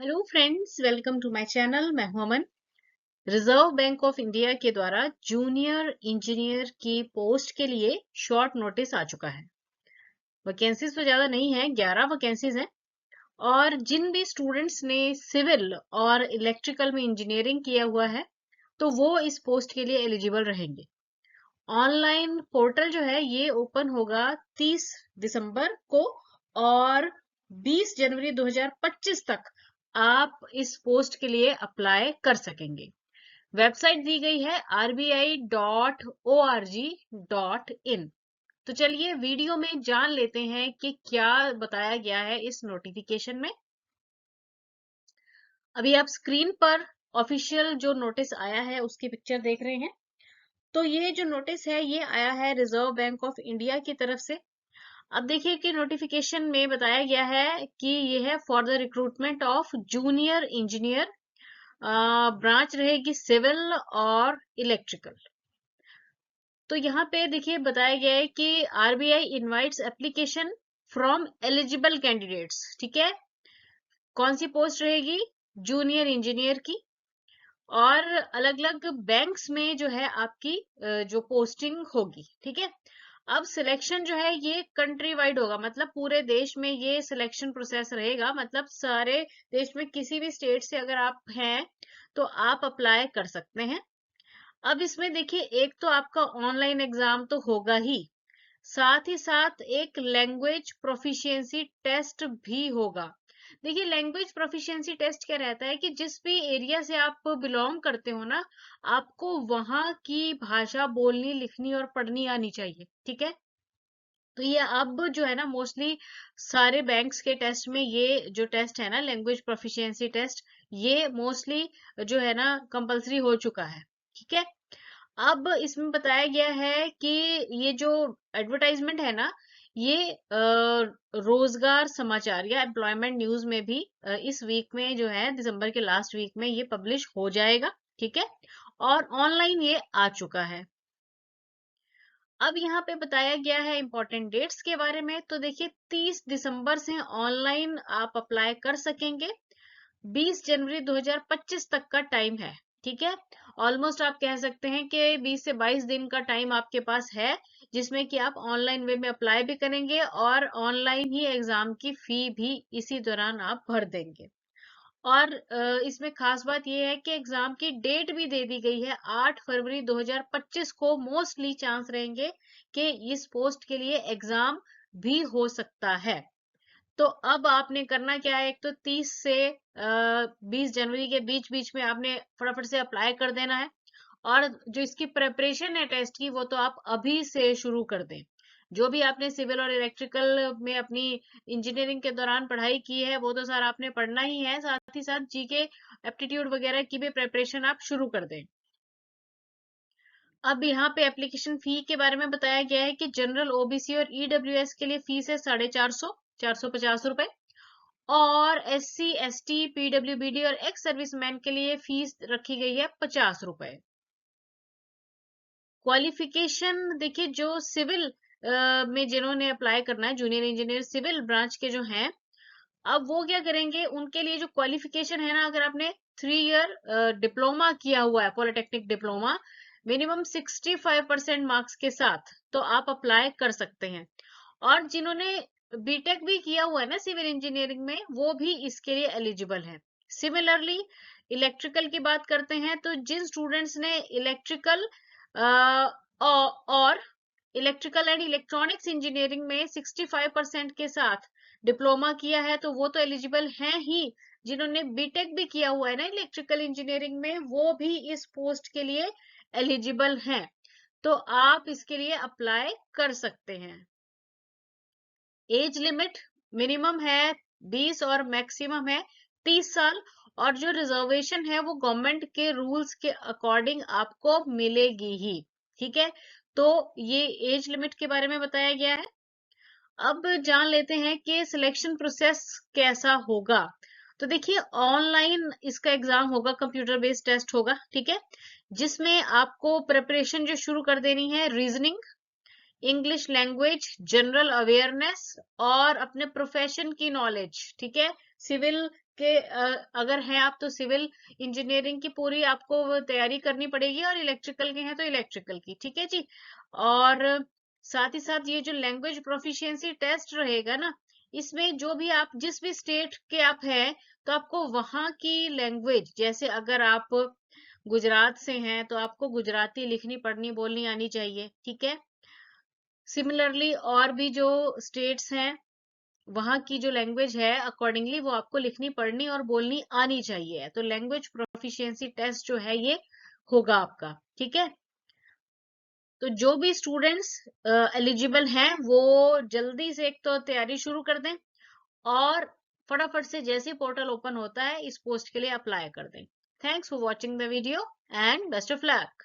Hello friends, welcome to my channel. मैं हूं Aman. Reserve Bank of India के द्वारा जूनियर इंजीनियर की पोस्ट के लिए शॉर्ट नोटिस आ चुका है। वैकेंसीज तो ज्यादा नहीं है, 11 वैकेंसीज हैं। और जिन भी स्टूडेंट्स ने सिविल और इलेक्ट्रिकल में इंजीनियरिंग किया हुआ है तो वो इस पोस्ट के लिए एलिजिबल रहेंगे। ऑनलाइन पोर्टल जो है ये ओपन होगा 30 दिसंबर को, और 20 जनवरी 2025 तक आप इस पोस्ट के लिए अप्लाई कर सकेंगे। वेबसाइट दी गई है rbi.org.in। तो चलिए वीडियो में जान लेते हैं कि क्या बताया गया है इस नोटिफिकेशन में। अभी आप स्क्रीन पर ऑफिशियल जो नोटिस आया है उसकी पिक्चर देख रहे हैं। तो ये जो नोटिस है ये आया है रिजर्व बैंक ऑफ इंडिया की तरफ से। अब देखिए कि नोटिफिकेशन में बताया गया है कि ये है for the recruitment of junior engineer. Branch रहेगी सिविल और इलेक्ट्रिकल। तो यहाँ पे देखिए बताया गया है कि RBI invites application from eligible candidates. ठीक है, कौन सी पोस्ट रहेगी? जूनियर इंजीनियर की। और अलग अलग बैंक्स में जो है आपकी जो पोस्टिंग होगी। ठीक है, अब सिलेक्शन जो है ये कंट्री वाइड होगा, मतलब पूरे देश में ये सिलेक्शन प्रोसेस रहेगा। मतलब सारे देश में किसी भी स्टेट से अगर आप हैं तो आप अप्लाई कर सकते हैं। अब इसमें देखिए एक तो आपका ऑनलाइन एग्जाम तो होगा ही साथ एक लैंग्वेज प्रोफिशिएंसी टेस्ट भी होगा। देखिए लैंग्वेज प्रोफिशिएंसी टेस्ट क्या रहता है कि जिस भी एरिया से आप बिलोंग करते हो ना, आपको वहां की भाषा बोलनी, लिखनी और पढ़नी आनी चाहिए। ठीक है, तो ये अब जो है ना मोस्टली सारे बैंक्स के टेस्ट में ये जो टेस्ट है ना लैंग्वेज प्रोफिशिएंसी टेस्ट, ये मोस्टली जो है ना कंपलसरी हो चुका है। ठीक है, अब इसमें बताया गया है कि ये जो एडवर्टाइजमेंट है ना ये रोजगार समाचार या एम्प्लॉयमेंट न्यूज में भी इस वीक में जो है दिसंबर के लास्ट वीक में ये पब्लिश हो जाएगा। ठीक है, और ऑनलाइन ये आ चुका है। अब यहाँ पे बताया गया है इंपॉर्टेंट डेट्स के बारे में। तो देखिए 30 दिसंबर से ऑनलाइन आप अप्लाई कर सकेंगे। 20 जनवरी 2025 तक का टाइम है। ठीक है, ऑलमोस्ट आप कह सकते हैं कि 20 से 22 दिन का टाइम आपके पास है, जिसमें कि आप ऑनलाइन वे में अप्लाई भी करेंगे और ऑनलाइन ही एग्जाम की फी भी इसी दौरान आप भर देंगे। और इसमें खास बात यह है कि एग्जाम की डेट भी दे दी गई है 8 फरवरी 2025 को। मोस्टली चांस रहेंगे कि इस पोस्ट के लिए एग्जाम भी हो सकता है। तो अब आपने करना क्या है, एक तो 30 से 20 जनवरी के बीच बीच में आपने फटाफट से अप्लाई कर देना है। और जो इसकी प्रिपरेशन है टेस्ट की वो तो आप अभी से शुरू कर दें। जो भी आपने सिविल और इलेक्ट्रिकल में अपनी इंजीनियरिंग के दौरान पढ़ाई की है वो तो सारा आपने पढ़ना ही है, साथ ही साथ जीके एप्टीट्यूड वगैरह की भी प्रिपरेशन आप शुरू कर दें। अब यहाँ पे एप्लीकेशन फी के बारे में बताया गया है कि जनरल, ओबीसी और ईडब्ल्यूएस के लिए फीस है 450, 450 रुपए। और एससी, एसटी, पीडब्ल्यूबीडी और एक्स सर्विसमैन के लिए फीस रखी गई है 50 रुपए। क्वालिफिकेशन देखिए जो सिविल में जिन्होंने अप्लाई करना है, जूनियर इंजीनियर सिविल ब्रांच के जो हैं, अब वो क्या करेंगे, उनके लिए जो क्वालिफिकेशन है ना, अगर आपने 3 ईयर डिप्लोमा किया हुआ है, पॉलिटेक्निक डिप्लोमा, मिनिमम 65% मार्क्स के साथ तो आप अप्लाई कर सकते हैं। और जिन्होंने बीटेक भी किया हुआ है ना सिविल इंजीनियरिंग में, वो भी इसके लिए एलिजिबल है। सिमिलरली इलेक्ट्रिकल की बात करते हैं तो जिन स्टूडेंट्स ने इलेक्ट्रिकल और इलेक्ट्रिकल एंड इलेक्ट्रॉनिक्स इंजीनियरिंग में 65% के साथ डिप्लोमा किया है तो वो तो एलिजिबल हैं ही। जिन्होंने बीटेक भी किया हुआ है ना इलेक्ट्रिकल इंजीनियरिंग में, वो भी इस पोस्ट के लिए एलिजिबल हैं। तो आप इसके लिए अप्लाई कर सकते हैं। एज लिमिट मिनिमम है 20 और मैक्सिमम है 30 साल। और जो रिजर्वेशन है वो गवर्नमेंट के रूल्स के अकॉर्डिंग आपको मिलेगी ही। ठीक है, तो ये एज लिमिट के बारे में बताया गया है। अब जान लेते हैं कि सिलेक्शन प्रोसेस कैसा होगा। तो देखिए ऑनलाइन इसका एग्जाम होगा, कंप्यूटर बेस्ड टेस्ट होगा। ठीक है, जिसमें आपको प्रिपरेशन जो शुरू कर देनी है, reasoning, English language, general awareness और अपने प्रोफेशन की नॉलेज। ठीक है, सिविल के अगर है आप तो सिविल इंजीनियरिंग की पूरी आपको तैयारी करनी पड़ेगी, और इलेक्ट्रिकल के हैं तो इलेक्ट्रिकल की, ठीक है जी। और साथ ही साथ ये जो लैंग्वेज प्रोफिशिएंसी टेस्ट रहेगा ना, इसमें जो भी आप जिस भी स्टेट के आप हैं, तो आपको वहां की लैंग्वेज, जैसे अगर आप गुजरात से हैं तो आपको गुजराती लिखनी पढ़नी बोलनी आनी चाहिए, ठीक है। सिमिलरली और भी जो स्टेट्स हैं वहां की जो लैंग्वेज है अकॉर्डिंगली वो आपको लिखनी पढ़नी और बोलनी आनी चाहिए। तो लैंग्वेज प्रोफिशिएंसी टेस्ट जो है ये होगा आपका, ठीक है। तो जो भी स्टूडेंट्स एलिजिबल हैं वो जल्दी से एक तो तैयारी शुरू कर दें, और फटाफट से जैसे पोर्टल ओपन होता है इस पोस्ट के लिए अप्लाई कर दें। Thanks for watching the video and best of luck.